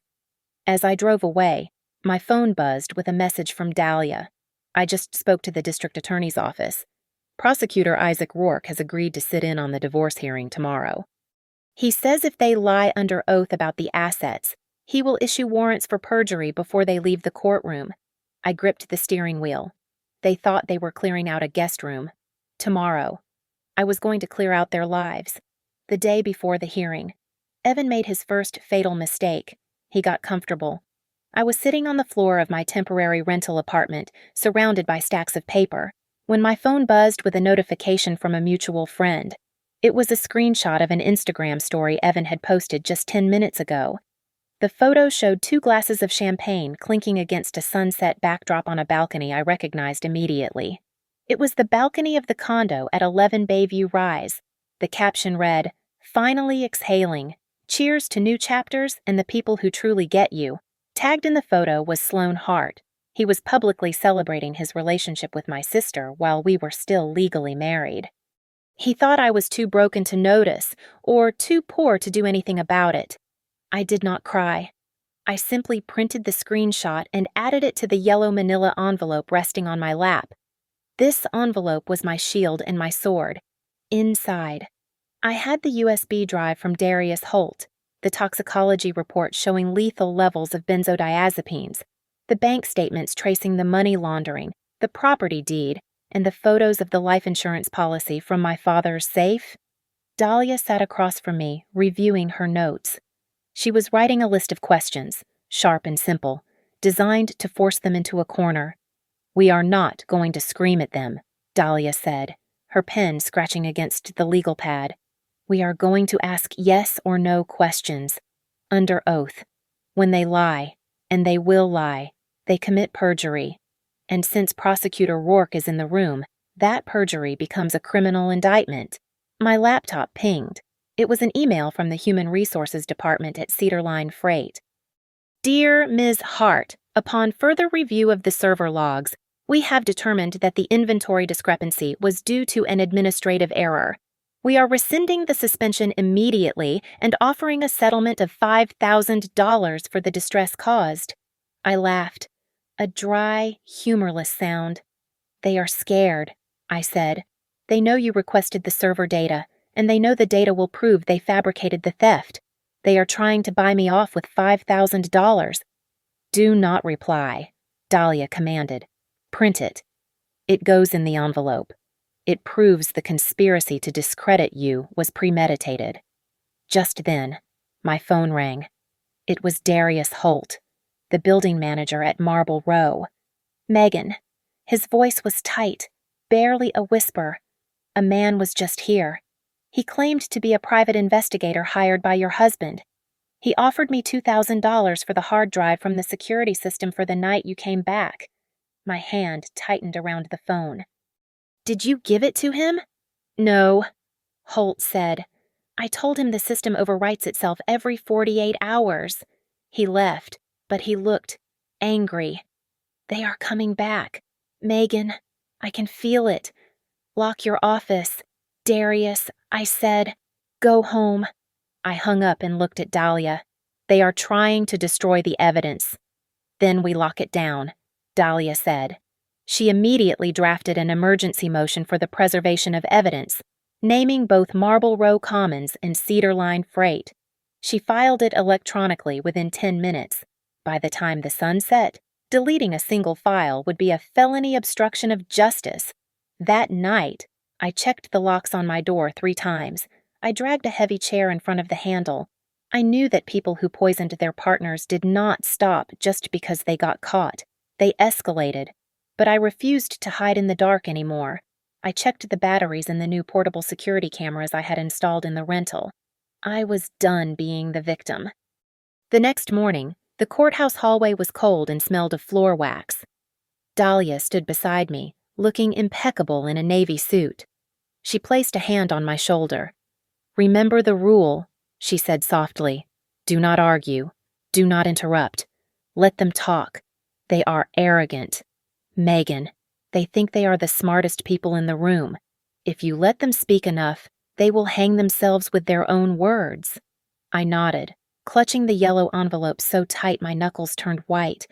As I drove away, my phone buzzed with a message from Dahlia. I just spoke to the district attorney's office. Prosecutor Isaac Rourke has agreed to sit in on the divorce hearing tomorrow. He says if they lie under oath about the assets, he will issue warrants for perjury before they leave the courtroom. I gripped the steering wheel. They thought they were clearing out a guest room. Tomorrow. I was going to clear out their lives. The day before the hearing. Evan made his first fatal mistake. He got comfortable. I was sitting on the floor of my temporary rental apartment, surrounded by stacks of paper, when my phone buzzed with a notification from a mutual friend. It was a screenshot of an Instagram story Evan had posted just 10 minutes ago. The photo showed 2 glasses of champagne clinking against a sunset backdrop on a balcony I recognized immediately. It was the balcony of the condo at 11 Bayview Rise. The caption read, "Finally exhaling. Cheers to new chapters and the people who truly get you." Tagged in the photo was Sloan Hart. He was publicly celebrating his relationship with my sister while we were still legally married. He thought I was too broken to notice, or too poor to do anything about it. I did not cry. I simply printed the screenshot and added it to the yellow manila envelope resting on my lap. This envelope was my shield and my sword. Inside, I had the USB drive from Darius Holt, the toxicology report showing lethal levels of benzodiazepines, the bank statements tracing the money laundering, the property deed, and the photos of the life insurance policy from my father's safe. Dahlia sat across from me, reviewing her notes. She was writing a list of questions, sharp and simple, designed to force them into a corner. "We are not going to scream at them," Dahlia said, her pen scratching against the legal pad. "We are going to ask yes or no questions, under oath. When they lie, and they will lie, they commit perjury. And since Prosecutor Rourke is in the room, that perjury becomes a criminal indictment." My laptop pinged. It was an email from the Human Resources Department at Cedar Line Freight. "Dear Ms. Hart, upon further review of the server logs, we have determined that the inventory discrepancy was due to an administrative error. We are rescinding the suspension immediately and offering a settlement of $5,000 for the distress caused." I laughed. A dry, humorless sound. "They are scared," I said. "They know you requested the server data, and they know the data will prove they fabricated the theft. They are trying to buy me off with $5,000. "Do not reply," Dahlia commanded. "Print it. It goes in the envelope. It proves the conspiracy to discredit you was premeditated." Just then, my phone rang. It was Darius Holt, the building manager at Marble Row. "Megan." His voice was tight, barely a whisper. "A man was just here. He claimed to be a private investigator hired by your husband. He offered me $2,000 for the hard drive from the security system for the night you came back." My hand tightened around the phone. "Did you give it to him?" "No," Holt said. "I told him the system overwrites itself every 48 hours. He left, but he looked angry. "They are coming back. Megan, I can feel it. Lock your office. Darius," I said. "Go home." I hung up and looked at Dahlia. "They are trying to destroy the evidence." "Then we lock it down," Dahlia said. She immediately drafted an emergency motion for the preservation of evidence, naming both Marble Row Commons and Cedar Line Freight. She filed it electronically within 10 minutes. By the time the sun set, deleting a single file would be a felony obstruction of justice. That night, I checked the locks on my door 3 times. I dragged a heavy chair in front of the handle. I knew that people who poisoned their partners did not stop just because they got caught. They escalated. But I refused to hide in the dark anymore. I checked the batteries in the new portable security cameras I had installed in the rental. I was done being the victim. The next morning, the courthouse hallway was cold and smelled of floor wax. Dahlia stood beside me, looking impeccable in a navy suit. She placed a hand on my shoulder. "Remember the rule," she said softly. "Do not argue. Do not interrupt. Let them talk. They are arrogant. Megan, they think they are the smartest people in the room. If you let them speak enough, they will hang themselves with their own words." I nodded, clutching the yellow envelope so tight my knuckles turned white.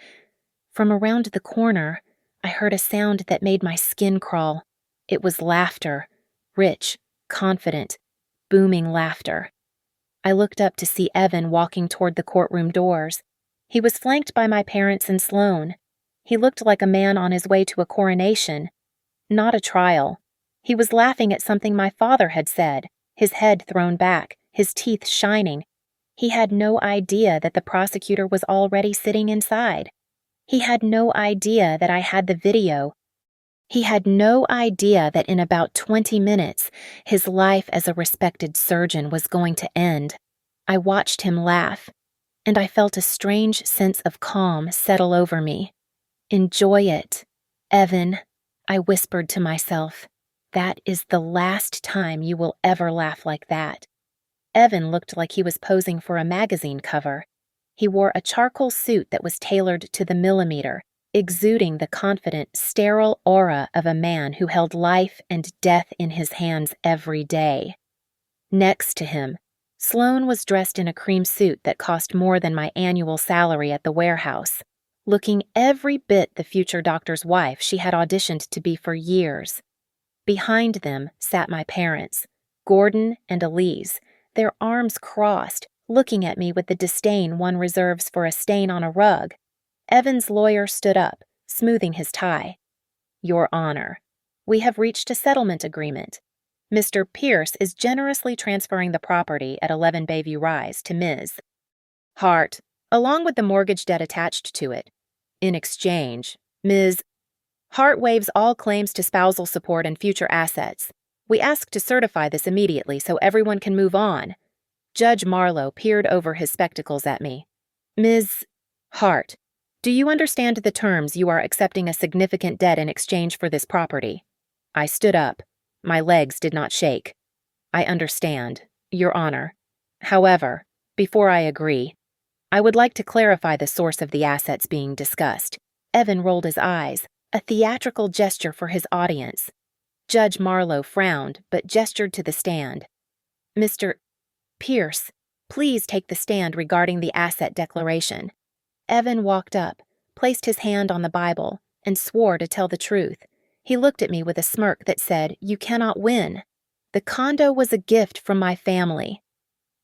From around the corner, I heard a sound that made my skin crawl. It was laughter, rich, confident, booming laughter. I looked up to see Evan walking toward the courtroom doors. He was flanked by my parents and Sloane. He looked like a man on his way to a coronation, not a trial. He was laughing at something my father had said, his head thrown back, his teeth shining. He had no idea that the prosecutor was already sitting inside. He had no idea that I had the video. He had no idea that in about 20 minutes, his life as a respected surgeon was going to end. I watched him laugh, and I felt a strange sense of calm settle over me. "Enjoy it, Evan," I whispered to myself. "That is the last time you will ever laugh like that." Evan looked like he was posing for a magazine cover. He wore a charcoal suit that was tailored to the millimeter, exuding the confident, sterile aura of a man who held life and death in his hands every day. Next to him, Sloane was dressed in a cream suit that cost more than my annual salary at the warehouse, looking every bit the future doctor's wife she had auditioned to be for years. Behind them sat my parents, Gordon and Elise, their arms crossed, looking at me with the disdain one reserves for a stain on a rug. Evan's lawyer stood up, smoothing his tie. "Your Honor, we have reached a settlement agreement. Mr. Pierce is generously transferring the property at 11 Bayview Rise to Ms. Hart, along with the mortgage debt attached to it. In exchange, Ms. Hart waives all claims to spousal support and future assets. We ask to certify this immediately so everyone can move on." Judge Marlowe peered over his spectacles at me. "Ms. Hart, do you understand the terms you are accepting a significant debt in exchange for this property?" I stood up. My legs did not shake. "I understand, Your Honor. However, before I agree, I would like to clarify the source of the assets being discussed." Evan rolled his eyes, a theatrical gesture for his audience. Judge Marlowe frowned, but gestured to the stand. "Mr. Pierce, please take the stand regarding the asset declaration." Evan walked up, placed his hand on the Bible, and swore to tell the truth. He looked at me with a smirk that said, "You cannot win. The condo was a gift from my family."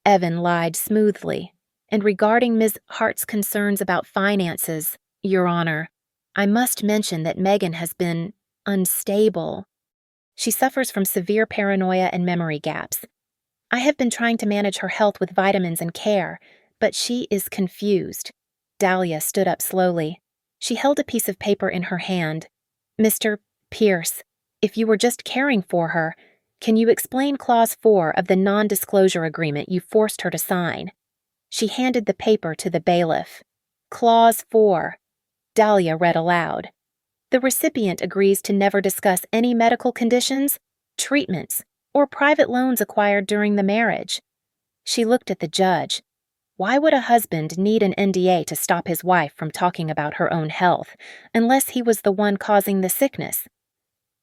Evan lied smoothly. "And regarding Ms. Hart's concerns about finances, Your Honor, I must mention that Megan has been unstable. She suffers from severe paranoia and memory gaps. I have been trying to manage her health with vitamins and care, but she is confused." Dahlia stood up slowly. She held a piece of paper in her hand. "Mr. Pierce, if you were just caring for her, can you explain Clause 4 of the non-disclosure agreement you forced her to sign?" She handed the paper to the bailiff. "Clause 4. Dahlia read aloud. "The recipient agrees to never discuss any medical conditions, treatments, or private loans acquired during the marriage." She looked at the judge. Why would a husband need an NDA to stop his wife from talking about her own health, unless he was the one causing the sickness?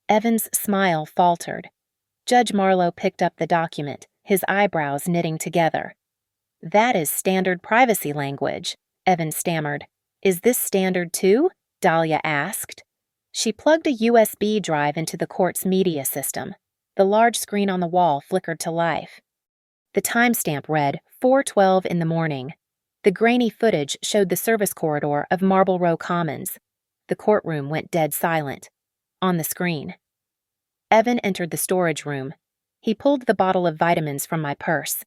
Evan's smile faltered. Judge Marlowe picked up the document, his eyebrows knitting together. "That is standard privacy language," Evan stammered. "Is this standard too?" Dahlia asked. She plugged a USB drive into the court's media system. The large screen on the wall flickered to life. The timestamp read 4:12 in the morning. The grainy footage showed the service corridor of Marble Row Commons. The courtroom went dead silent. On the screen. Evan entered the storage room. He pulled the bottle of vitamins from my purse.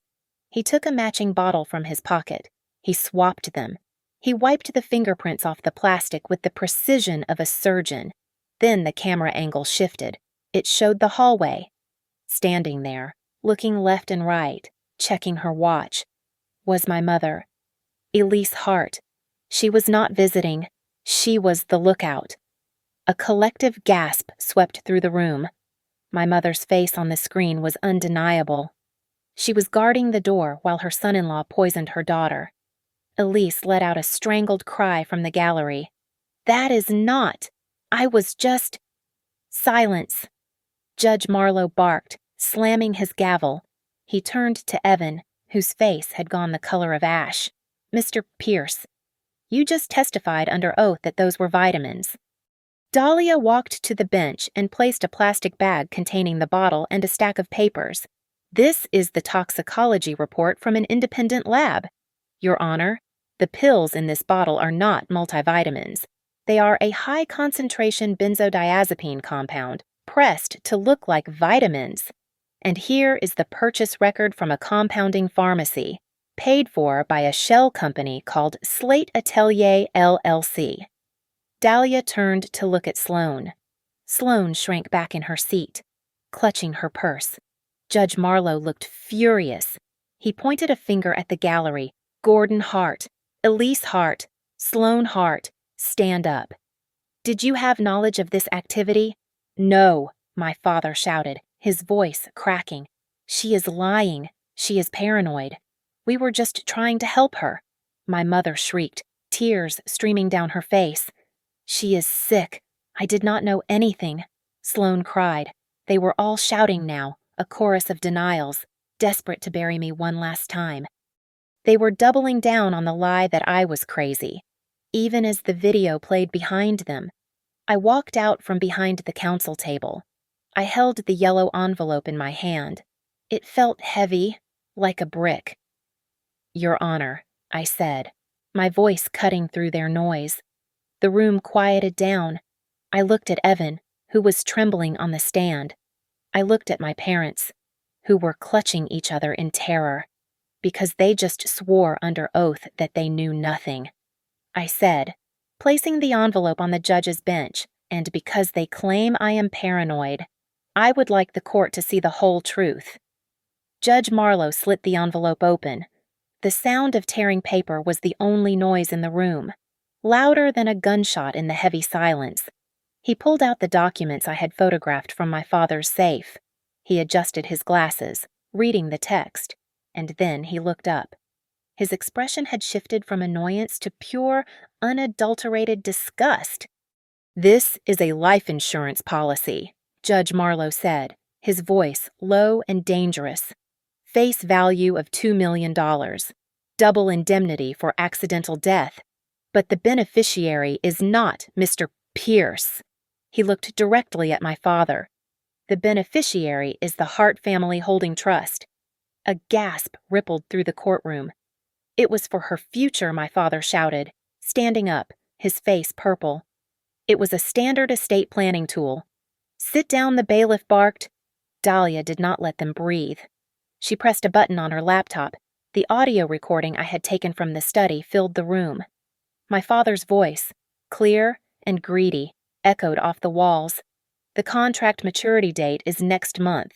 He took a matching bottle from his pocket. He swapped them. He wiped the fingerprints off the plastic with the precision of a surgeon. Then the camera angle shifted. It showed the hallway. Standing there, looking left and right, checking her watch, was my mother, Elise Hart. She was not visiting. She was the lookout. A collective gasp swept through the room. My mother's face on the screen was undeniable. She was guarding the door while her son-in-law poisoned her daughter. Elise let out a strangled cry from the gallery. "That is not! I was just—" "Silence!" Judge Marlowe barked, slamming his gavel. He turned to Evan, whose face had gone the color of ash. "Mr. Pierce, you just testified under oath that those were vitamins." Dahlia walked to the bench and placed a plastic bag containing the bottle and a stack of papers. "This is the toxicology report from an independent lab. Your Honor, the pills in this bottle are not multivitamins. They are a high-concentration benzodiazepine compound, pressed to look like vitamins. And here is the purchase record from a compounding pharmacy, paid for by a shell company called Slate Atelier LLC." Dahlia turned to look at Sloane. Sloane shrank back in her seat, clutching her purse. Judge Marlowe looked furious. He pointed a finger at the gallery. "Gordon Hart, Elise Hart, Sloane Hart, stand up. Did you have knowledge of this activity?" "No," my father shouted, his voice cracking. "She is lying. She is paranoid. We were just trying to help her." My mother shrieked, tears streaming down her face. "She is sick. I did not know anything." Sloane cried. They were all shouting now, a chorus of denials, desperate to bury me one last time. They were doubling down on the lie that I was crazy, even as the video played behind them. I walked out from behind the counsel table. I held the yellow envelope in my hand. It felt heavy, like a brick. "Your Honor," I said, my voice cutting through their noise. The room quieted down. I looked at Evan, who was trembling on the stand. I looked at my parents, who were clutching each other in terror, because they just swore under oath that they knew nothing. I said, placing the envelope on the judge's bench, "And because they claim I am paranoid, I would like the court to see the whole truth." Judge Marlowe slit the envelope open. The sound of tearing paper was the only noise in the room, louder than a gunshot in the heavy silence. He pulled out the documents I had photographed from my father's safe. He adjusted his glasses, reading the text, and then he looked up. His expression had shifted from annoyance to pure, unadulterated disgust. "This is a life insurance policy," Judge Marlowe said, his voice low and dangerous. "Face value of $2 million, double indemnity for accidental death. But the beneficiary is not Mr. Pierce." He looked directly at my father. "The beneficiary is the Hart Family Holding Trust." A gasp rippled through the courtroom. "It was for her future," my father shouted, standing up, his face purple. "It was a standard estate planning tool." "Sit down," the bailiff barked. Dahlia did not let them breathe. She pressed a button on her laptop. The audio recording I had taken from the study filled the room. My father's voice, clear and greedy, echoed off the walls. "The contract maturity date is next month.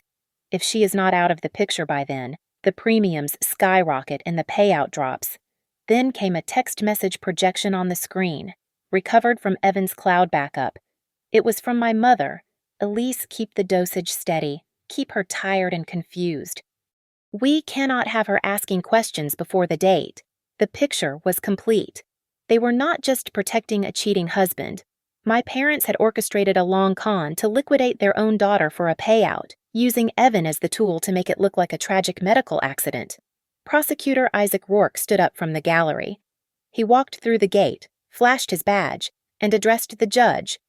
If she is not out of the picture by then, the premiums skyrocket and the payout drops." Then came a text message projection on the screen, recovered from Evan's cloud backup. It was from my mother. "Elise, keep the dosage steady. Keep her tired and confused. We cannot have her asking questions before the date." The picture was complete. They were not just protecting a cheating husband. My parents had orchestrated a long con to liquidate their own daughter for a payout, using Evan as the tool to make it look like a tragic medical accident. Prosecutor Isaac Rourke stood up from the gallery. He walked through the gate, flashed his badge, and addressed the judge.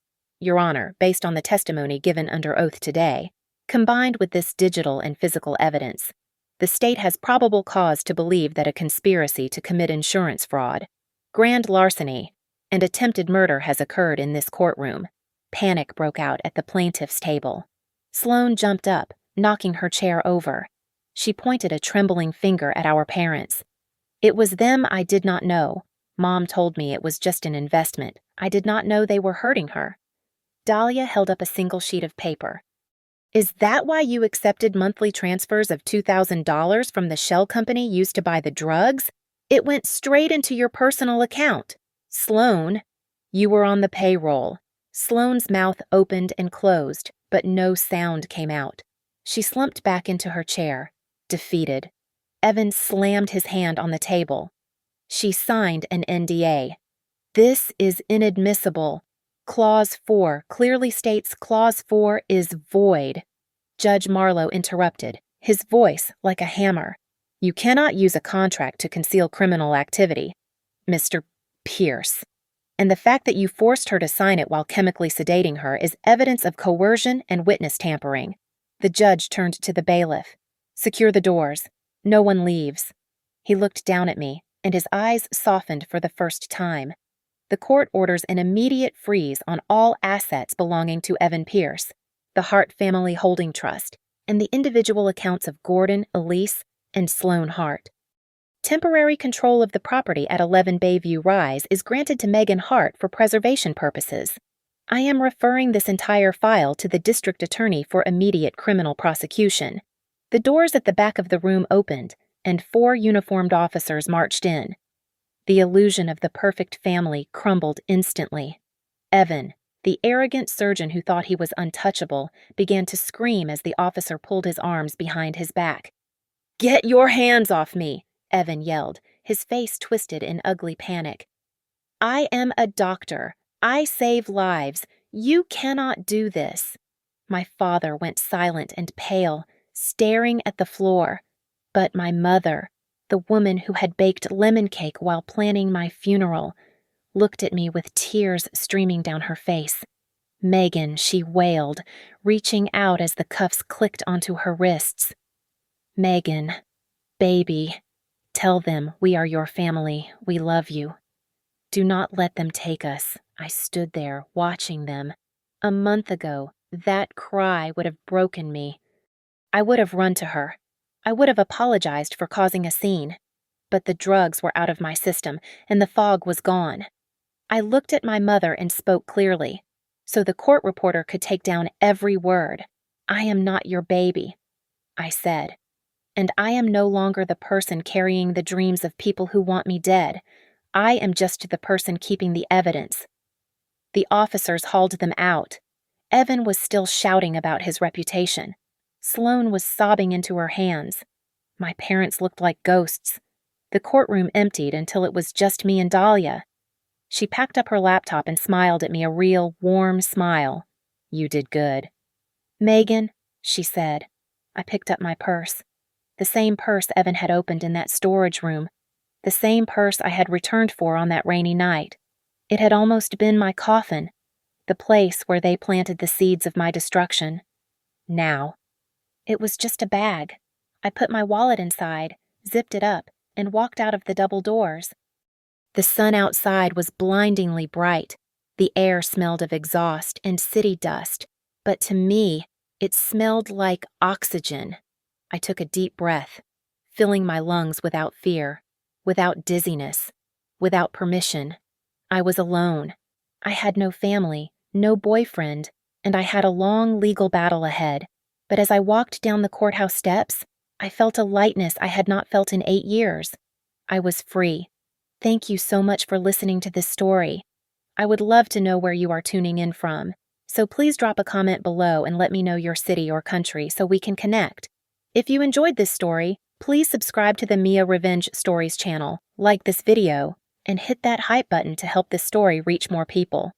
"Your Honor, based on the testimony given under oath today, combined with this digital and physical evidence, the state has probable cause to believe that a conspiracy to commit insurance fraud, grand larceny, and attempted murder has occurred in this courtroom." Panic broke out at the plaintiff's table. Sloane jumped up, knocking her chair over. She pointed a trembling finger at our parents. "It was them I did not know. Mom told me it was just an investment. I did not know they were hurting her." Dahlia held up a single sheet of paper. "Is that why you accepted monthly transfers of $2,000 from the shell company used to buy the drugs? It went straight into your personal account. Sloane, you were on the payroll. Sloane's mouth opened and closed, but no sound came out. She slumped back into her chair, defeated. Evan slammed his hand on the table. She signed an NDA. This is inadmissible. Clause 4 clearly states Clause 4 is void. Judge Marlowe interrupted, his voice like a hammer. You cannot use a contract to conceal criminal activity, Mr. Pierce. And the fact that you forced her to sign it while chemically sedating her is evidence of coercion and witness tampering. The judge turned to the bailiff. Secure the doors. No one leaves. He looked down at me, and his eyes softened for the first time. The court orders an immediate freeze on all assets belonging to Evan Pierce, the Hart Family Holding Trust, and the individual accounts of Gordon, Elise, and Sloane Hart. Temporary control of the property at 11 Bayview Rise is granted to Megan Hart for preservation purposes. I am referring this entire file to the district attorney for immediate criminal prosecution. The doors at the back of the room opened, and 4 uniformed officers marched in. The illusion of the perfect family crumbled instantly. Evan, the arrogant surgeon who thought he was untouchable, began to scream as the officer pulled his arms behind his back. "Get your hands off me!" Evan yelled, his face twisted in ugly panic. "I am a doctor. I save lives. You cannot do this." My father went silent and pale, staring at the floor. But my mother, the woman who had baked lemon cake while planning my funeral, looked at me with tears streaming down her face. "Megan," she wailed, reaching out as the cuffs clicked onto her wrists. "Megan, baby, tell them we are your family. We love you. Do not let them take us." I stood there, watching them. A month ago, that cry would have broken me. I would have run to her. I would have apologized for causing a scene. But the drugs were out of my system, and the fog was gone. I looked at my mother and spoke clearly, so the court reporter could take down every word. "I am not your baby," I said. "And I am no longer the person carrying the dreams of people who want me dead. I am just the person keeping the evidence." The officers hauled them out. Evan was still shouting about his reputation. Sloane was sobbing into her hands. My parents looked like ghosts. The courtroom emptied until it was just me and Dahlia. She packed up her laptop and smiled at me, a real, warm smile. "You did good." "Megan," she said. I picked up my purse. The same purse Evan had opened in that storage room. The same purse I had returned for on that rainy night. It had almost been my coffin, the place where they planted the seeds of my destruction. Now, it was just a bag. I put my wallet inside, zipped it up, and walked out of the double doors. The sun outside was blindingly bright. The air smelled of exhaust and city dust, but to me, it smelled like oxygen. I took a deep breath, filling my lungs without fear, without dizziness, without permission. I was alone. I had no family, no boyfriend, and I had a long legal battle ahead. But as I walked down the courthouse steps, I felt a lightness I had not felt in 8 years. I was free. Thank you so much for listening to this story. I would love to know where you are tuning in from, so please drop a comment below and let me know your city or country so we can connect. If you enjoyed this story, please subscribe to the Mia Revenge Stories channel, like this video, and hit that hype button to help this story reach more people.